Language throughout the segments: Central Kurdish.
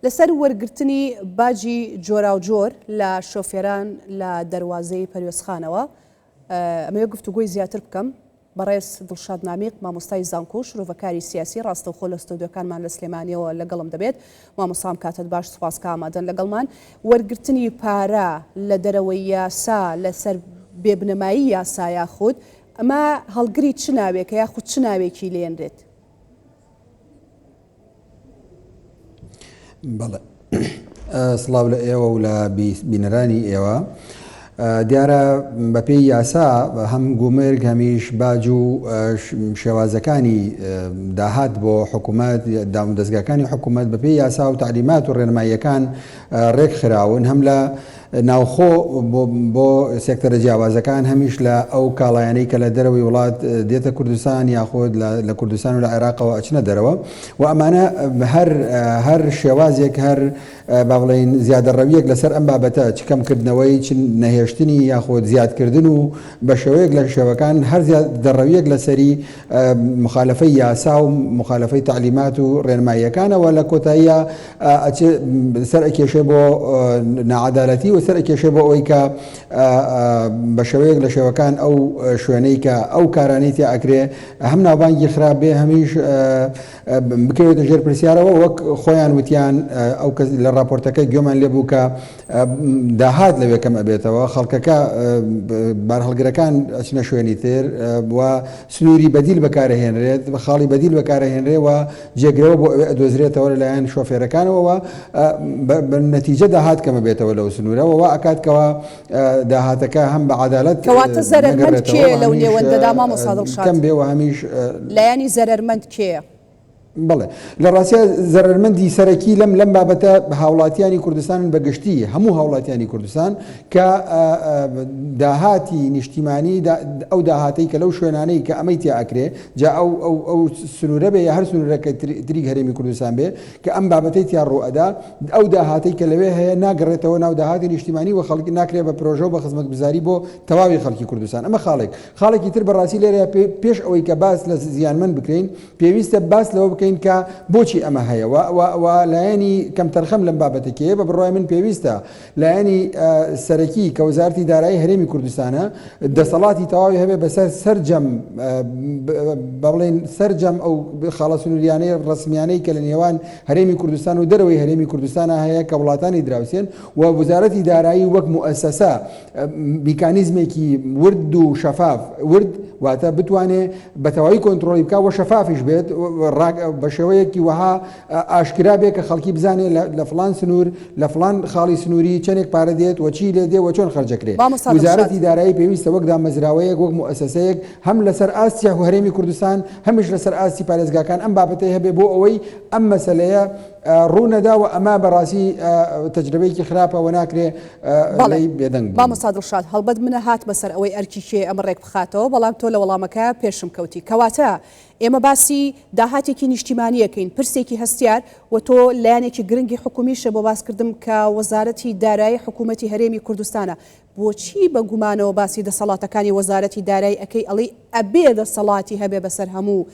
لەسەر وەرگرتنی باجی جۆرا و جۆر لە شۆفێران لە دەواازەی پەروێزخانەوە ئەمەوێ گفتوگوی زیاتر بکەم بەڕێز دڵشاد نامیق مامۆستای زانکۆ شرۆڤەکاری سیاسی ڕاستەوخۆ لە ستۆدیۆکانمان لە سلێمانیەوە لەگەڵم دەبێت مامۆسام کاتت باش سوپاسکە ئامادەن لەگەڵمان وەرگرتنی پارە لە دەرەوەی یاسا لەسەر بێبنەمایی یاسا یاخود ئەمە هەڵگری چ ناوێکە یاخود چ ناوێکی لێنرێت؟ بەڵێ سڵاو لە ئێوە و لە بینەرانی ئێوە دیارە بەپێی یاسا هەم گومرگ هەمیش باج و شێوازەکانی داهات بۆ حکوومەت دەستگاکانی حکوومەت بەپێی یاسا و تعلیمات و ڕێنماییەکان ڕێک خراون هەم لە ناوخۆ بۆ سێکتەرە جیاوازەکان هەمیش لە ئەو کاڵایانەی کە لە دەرەوەی وڵات دێتە کوردستان یاخۆت لە کوردستان و لە عێراقەوە ئەچنە دەرەوە و ئەمانە هەر شێوازێک هەر با بڵێن زیادەڕەویەک لەسەر ئەم بابەتە چ کەمکردنەوەی چ نەهێشتنی یاخۆت زیادکردن و بە شێوەیەک لە شێوەکان هەر زیادەڕەویەک لەسەری مخالفەی یاسا و مخالفەی تعلیمات و ڕێنماییەکانەوە لە کۆتاییە سەر ئەکێشێ بۆ نەعەدالەتی و سەر ئەکێشێ بۆ ئەوەی کە بە شێوەیەک لە شێوەکان ئەو شوێنەی کە ئەو کارانەی تیا ئەکرێ هەم ناوبانگی خراپ بێ هەمیش بکەوێتە ژێر پرسیارەوە وەک خۆیان وتیان ئەو کەس لە راپۆرتەکە گوێمان لێ بوو کە داهات لەوێ کەم ئەبێتەوە خەڵکەکە بارهەڵگرەکان ئەچنە شوێنی تر و سنووری بەدیل بەکارهێنرێت بە خاڵی بەدیل بەکارهێنرێ و جێگرەوە بۆ ئەوێ ئەدۆزرێتەوە لەلایەن شۆفێرەکانەوە بە نەتیجە داهات کەمە بێتەوە لەو سنوورەوە و ئەکاتکەوە داهاتەکە هەم بە عەدالەت کەواتە زەرەرمەند کێ لەو نێوەندەدا مامۆستا دڵشاد کەم بێ و هەمیش لایەنی زەرەرمەند کێیە؟ بڵێ لە ڕاستیە زەرەرمەندی سەرەکی لەم بابەتە هاوڵاتیانی کوردستان بەگشتی هەموو هاوڵاتیانی کوردستان کە داهاتی نیشتیمانی ئەو داهاتەی کە لەو شوێنانەی کە ئەمەی تیا ئەکرێ جا ئەو سنوورە بێ هەر سنوورەکە تریک هەرێمی کوردستان بێ کە ئەم بابەتەی تیا ڕوئەدا ئەو داهاتەی کە لەوێ هەیە ناگەڕێتەوە ناو داهاتی نیشتیمانی و خەڵکی ناکرێت بە پرۆژە و بە خزمەتگوزاری بۆ تەواوی خەڵکی کوردستان ئەمە خاڵێکی تر بەڕاستی لێرە پێش ئەوەی کە باس لە زیانمەند بکرین پێویستە باس لەوە بکەین کە بۆچی ئەمە هەیە و لایەنی کەم تەرخەم لەم بابەتەکەیە بە بڕای من پێویستە لایەنی سەرەکی کە وەزارەتی دارایی هەرێمی کوردستانە دەسەڵاتی تەواوی هەبێ بەسەر سەرجەم بڵێن سەرجەم ئەو خاڵە سنووریانەی ڕسمیانەی کە لە نێوان هەرێمی کوردستان و دەرەوەی هەرێمی کوردستانە هەیە کە وڵاتانی دراوسێن و وەزارەتی دارایی وەک موئەسەسە میکانیزمێکی ورد و شەفاف ورد واتە بتوانێت بە تەواوی کۆنتڕۆلی بکات و شەفافیش بێت بە شێوەیەکی وەها ئاشکرا بێت کە خەڵکی بزانێت لە فلان سنوور لە فلان خاڵی سنووری چەندێک پارە دێت و چی لێ دێ و چۆن خەرجەکرێت. وزارەتی دارایی پێویستە وەک دامەزراوەیەک وەک موئەسەسەیەک هەم لەسەر ئاستی هەرێمی کوردستان هەمیش لەسەر ئاستی پارێزگاکان ئەم بابەتەی هەبێ بۆ ئەوەی ئەم مەسەلەیە ڕوونەدا و ئەمە بەڕاستی تەجربەیەکی خراپەوە ناکرێ بێدەنگ. مامۆستا دڵشاد هەڵبەت منە هات بەسەر ئەوەی ئەرکی کێ ئەمە ڕێک بخاتەوە بەڵام تۆ لە وەڵامەکە پێشم کەوتی کەواتە ئێمە باسی داهاتێکی نیشتیمانیەکەین پرسێکی هەستیار و تۆ لایەنێکی گرنگی حکومیشە بۆ باسکردم کە وەزارەتی دارایی حکوومەتی هەرێمی کوردستانە بۆچی بە گومانەوە باسی دەسەڵاتەکانی وەزارەتی دارایی ئەەکەی ئەڵێ ئەبێ دەسەڵاتی هەبێ بەسەر هەموو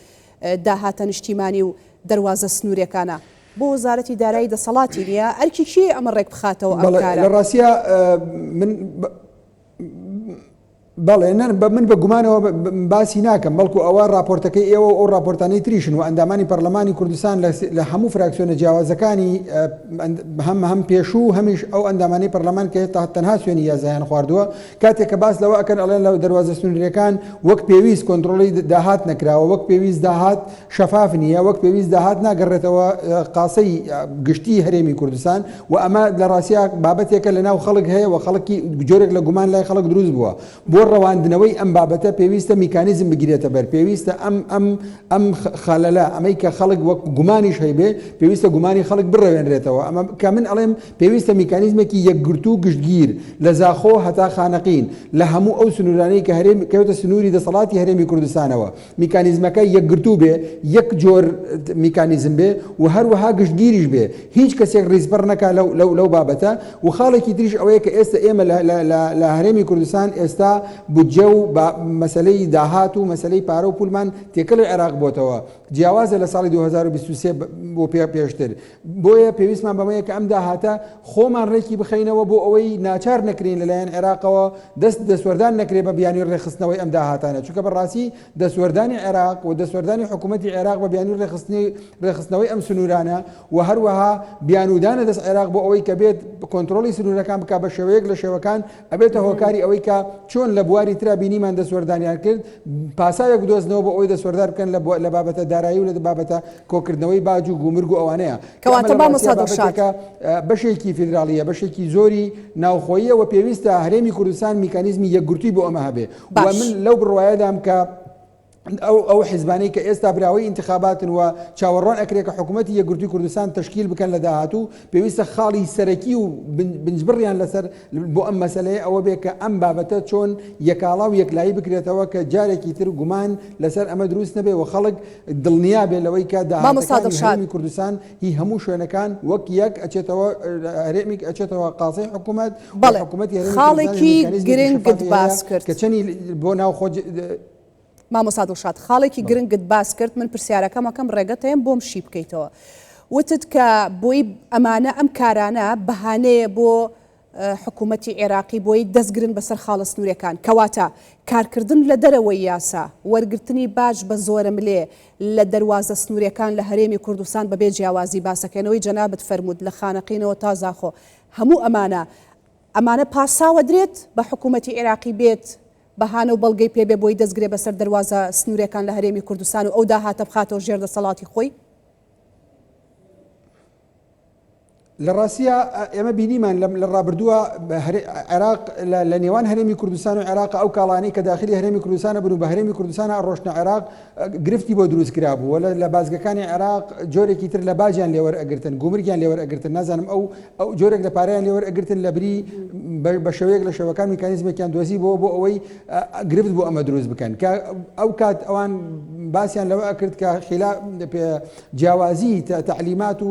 داهاتە نیشتیمانی و دەواازە سنوورەکانە بۆ وەزارەتی دارایی دەسەڵاتی نیە ئەرکی کێ ئەمە ڕێک بخاتەوە ئەم کارە؟ لە ڕاستیە بەڵێ من بە گومانەوە باسی ناکەم بەڵکو ئەوە راپۆرتەکەی ئێوە ئەو راپۆرتانەی تریشن و ئەندامانی پەرلەمانی کوردستان لە هەموو فراکسیۆنە جیاوازەکانی هەم پێشوو هەمیش ئەو ئەندامانی پەرلەمان کە تەنها سوێنی یازایان خواردووە کاتێک کە باس لەوە ئەکەن ئەڵێن لە دەواازە سنووریەکان وەک پێویست کۆنتڕۆڵی داهات نەکراوە وەک پێویست داهات شەفاف نییە وەک پێویست داهات ناگەڕێتەوە قاسەی گشتی هەرێمی کوردستان و ئەمە لە ڕاستیە بابەتێکە لە ناو خەڵک هەیە و خەڵکی جۆرێک لە گومان لای خەڵک دروست بووە بۆ ڕەواندنەوەی ئەم بابەتە پێویستە میکانیزم بگرێتە بەر پێویستە ئەم خەلەلە ئەمەی کە خەڵک وەک گومانیش هەیبێ پێویستە گومانی خەڵک بڕەوێنرێتەوە ئەمە کە من ئەڵێم پێویستە میکانیزمێکی یەکگرتو و گشتگیر لە زاخۆ هەتا خانەقین لە هەموو ئەو سنوورانەی کە هەرێمی کەوتە سنووری دەسەڵاتی هەرێمی کوردستانەوە میکانیزمەکە یەکگرتو بێ یەک جۆر میکانیزم بێ و هەروەها گشتگیریش بێ هیچ کەسێک ڕیزبەر نەکا لەو بابەتە و خاڵێکی تریش ئەوەیە کە ئێستا ئێمە لە هەرێمی کوردستان ئێستا بودجە و مەسلەی داهات و مەسلەی پارە و پولمان تێکەڵ عێراق بۆتەوە جیاوازە لە ساڵی 2023 بۆ پێشتر بۆیە پێویستمان بەمەیە کە ئەم داهاتە خۆمان ڕێکی بخەینەوە بۆ ئەوەی ناچار نەکرین لەلایەن عێراقەوە دەسوەردان نەکرێ بە بیانی ڕێخستنەوەی ئەم داهاتانە چونکە بەڕاستی دەسوەردانی عێراق و دەسوەردانی حکوومەتی عێراق بە بیانی ڕێخستنەوەی ئەم سنوورانە و هەروەها بیانودانە دەست عێراق بۆ ئەوەی کە بێت کۆنتترۆلی سنوورەکان بک بە شێوەیەک لە شێوەکان ئەبێتە هۆکاری ئەوەی کە چۆن لە بواری ترا بینیمان دەسوەردانیان کرد پاساوێک بدۆزنەوە بۆ ئەوی دەسوەردار بکەن لە بابەتە دارایی و لە بابەتە کۆکردنەوەی باج و گومرگ و ئەوانەیە کەواتە با مەسادەشات بەشێکی فیدراالیە بەشێکی زۆری ناوخۆیە و پێویستە هەرێمی کوردستان میکانیزمی یەکگرتووی بۆ ئەمە هەبێ و من لەو بڕواایەدام کە ئەو حیزبانەی کە ئێستا براوەی انتخاباتن و چاوەڕوان ئەکرێت کە حکوومەتی یەکگرتووی کوردستان تشکیل بکەن لە داهاتوو پێویستە خاڵی سەرەکی و بنجبڕیان لەسەر بۆ ئەم مەسەلەیە ئەوە بێ کە ئەم بابەتە چۆن یەکاڵا و یەکلایی بکرێتەوە کە جارێکی تر گومان لەسەر ئەمە دروست نەبێ و خەڵک دڵنیا بێ لەوەی کە داهاتەکانی کوردستان هی هەموو شوێنەکان وەک یەک ئەچێتەوە هەرێمی ئەچێتەوە قاسەی حکوومەت حکوومەتی خاڵێکی گرنگت باس کرد کە چەنی بۆ ناوخۆ مامۆستا دڵشاد خاڵێکی گرنگت باس کرد من پرسیارەکەمەکەم ڕێگەت هەیە بۆم شی بکەیتەوە وتت کە بۆی ئەمانە ئەم کارانە بەهانەیە بۆ حکوومەتی عێراقی بۆی دەستگرن بەسەر خاڵە سنوورەکان کەواتە کارکردن لە دەرەوەی یاسا وەرگرتنی باش بە زۆرە ملێ لە دەواازە سنوورەکان لە هەرێمی کوردستان بەبێ جیاوازی باسەکەنەوەی جەنابەت فەرموود لە خانەقینەوە تا زاخۆ هەموو ئەمانە پاساوە درێت بە حکوومەتی عێراقی بێت بەهانە و بەڵگەی پێبێ بۆی دەستگرێ بەسەر دەواازە سنوورەکان لە هەرێمی کوردستان و ئەو داهاتە بخاتەوە ژێر دەسەڵاتی خۆی لە ڕاستیە ئێمە بینیمان لە ڕابردووە عێراق لە نێوان هەرێمی کوردستان و عێراق ئەو کاڵانەی کە داخلی هەرێمی کوردستانە بن و بە هەرێمی کوردستانە ڕۆشنە عێراق گرفتی بۆ دروست کرا بوو لە بازگەکانی عێراق جۆرێکی تر لە باجیان لێوەرئەگرتن گومرگیان لێوەرئەگرتن نازانم ئەو جۆرێک لە پارەیان لێوەرئەگرتن لە بری بە شێوەیەک لە شێوەکان میکانیزمێکیان دۆزی بۆ ئەوەی گرفت بۆ ئەمە دروست بکەن کە ئەو کات ئەوان باسییان لەوە ئەکرد کە خیلا جیاوازی تعلیمات و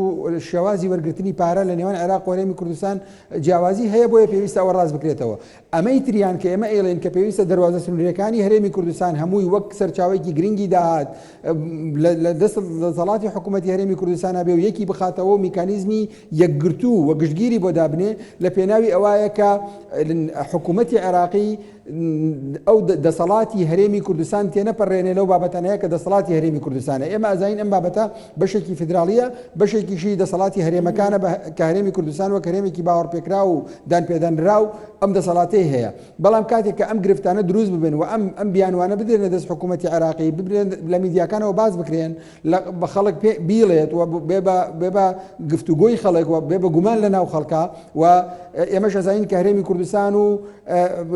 شێوازی وەرگرتنی پارە لە نێوان عێراق و هەرێمی کوردستان جیاوازی هەیە بۆیە پێویستە ئەوە ڕاست بکرێتەوە ئەمەی تریان کە ئێمە ئێڵێن کە پێویستە دەواازە سنوورەکانی هەرێمی کوردستان هەمووی وەک سەرچاوێکی گرنگی داهات لە دەسەڵاتی حکوومەتی هەرێمی کوردستانە بێ و یەکی بخاتەوە و میکانیزمی یەکگرتوو و گشتگیری بۆ دابنێ لە پێناوی ئەوایە کە حکوومەتی عێراقی ئەو دەسەڵاتی هەرێمی کوردستان تێنەپەڕێنێ لەو بابەتانەیە کە دەسەڵاتی هەرێمی کوردستانە ئێمە ئازاین ئەم بابەتە بەشێکی فیدراالیە بەشێکیشی دەسەڵاتی هەرێمەکانە کە هەرێمی کوردستان وەک هەرێمێکی باوەڕپێکرا و دانپێدانرا و ئەم دەسەڵاتەی هەیە بەڵام کاتێک کە ئەم گرفتانە دروست ببن و ئەم بیانوانە بدرێنە دەست حکوومەتی عێراقی ببرێن لە میدیاکانەوە باز بکرێن بە خەڵک بیڵێت و بێ بە گفتوگۆی خەڵک و بێ بە گومان لە ناو خەڵکا و ئێمەش ئەزانین کە هەرێمی کوردستان و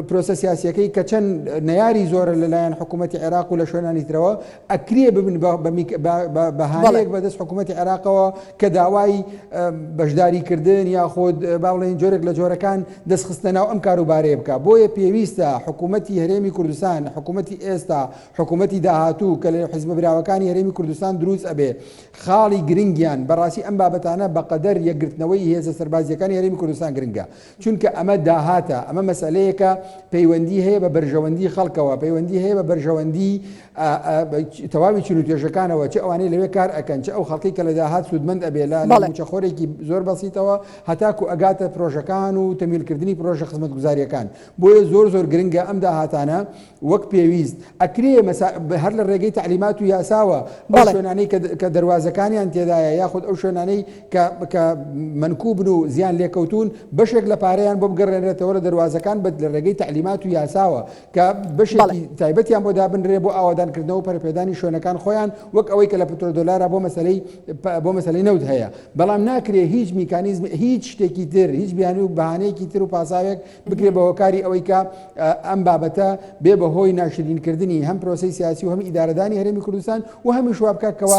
پرۆسە سیاسیەکەی کە چەند نەیاری زۆرە لەلایەن حکوومەتی عێراق و لە شوێنانی ترەوە ئەکرێ ببن بەهانەیەک بەدەست حکوومەتی عێراقەوە کە داوای بەشداریکردن یا خۆت باڵێن جۆرێک لە جۆرەکان دەستخستە ناو ئەم کاروبارەیە بکە بۆیە پێویستە حکوومەتی هەرێمی کوردستان حکوومەتی ئێستا حکوومەتی داهاتوو کە لە حیزبە براوەکانی هەرێمی کوردستان دروست ئەبێ خاڵی گرنگیان بەڕاستی ئەم بابەتانە بەقەدەر یەکگرتنەوەی هێزە سەربازیەکانی هەرێمی کوردستان گرنگە چونکە ئەمە داهاتە ئەمە مەسئلەیەکە پەیوەندی هەیە بە بەرژەوەندی خەڵکەوە پەیوەندی هەیە بە بەرژەوەندی تەواوی چنوتێژەکانەوە چه ئەوانەی لەوێ کار ئەکەن چه ئەو خەڵکی کە لە داهات سوودمەند ئەبێ لە موچەخۆرێکی زۆر بەسیتەوە هەتاکو ئەگاتە پرۆژەکان و تەمیلکردنی پرۆژە خزمەتگوزاریەکان بۆیە زۆر گرنگە ئەم داهاتانە وەک پێویست ئەکرێ هەر لە ڕێگەی تعلیمات و یاساوە ئەو شوێنانەی کە دەواازەکانیان تێدایە یاخود ئەو شوێنانەی کە منکوبن و زیان لێکەوتون بەشێک لە پارەیان بۆ بگەڕێنێتەوە لە دەواازەکان بە لە ڕێگەی تعلیمات و یاساوە کە بەشێکی تایبەتیان بۆ دابنرێ بۆ ئاوادانکردنەوە و پەرپێدانی شوێنەکان خۆیان وەک ئەوەی کە لە پترۆدۆلارە بۆ مەسەلەی نەوت هەیە بەڵام ناکرێ هیچ میکانیزم هیچ شتێکی تر هیچ بیانی و بەهانەیەکی تر و پاساوێک بکرێ بە هۆکاری ئەوەی کە ئەم بابەتە بێ بە هۆی ناشرینکردنی هەم پرۆسەی سیاسی و هەم ئیدارەدانی هەرێمی کوردستان و هەمی شواب بکەوە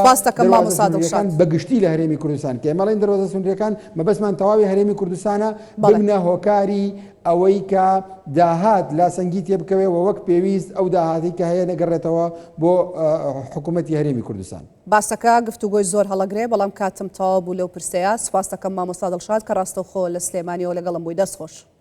بەگشتی لە هەرێمی کوردستان کە ئێمەڵێن دەواازە سنوورەکان مەبەستمان تەواوی هەرێمی کوردستانە ببنە هۆکاری ئەوەی کە داهات لاسەنگی تێ بکەوێ و وەک پێویست ئەو داهاتی کە هەیە نەگەڕێتەوە بۆ حکوومەتی هەرێمی کوردستان. باسەکە گفتوگۆی زۆر هەڵەگرێ بەڵام کاتم تەواو بوو لەو پرسەیە سوپاس دەکەم مامۆستا دڵشاد کە ڕاستەوخۆ لە سلێمانیەوە لەگەڵم بووی دەست خۆش.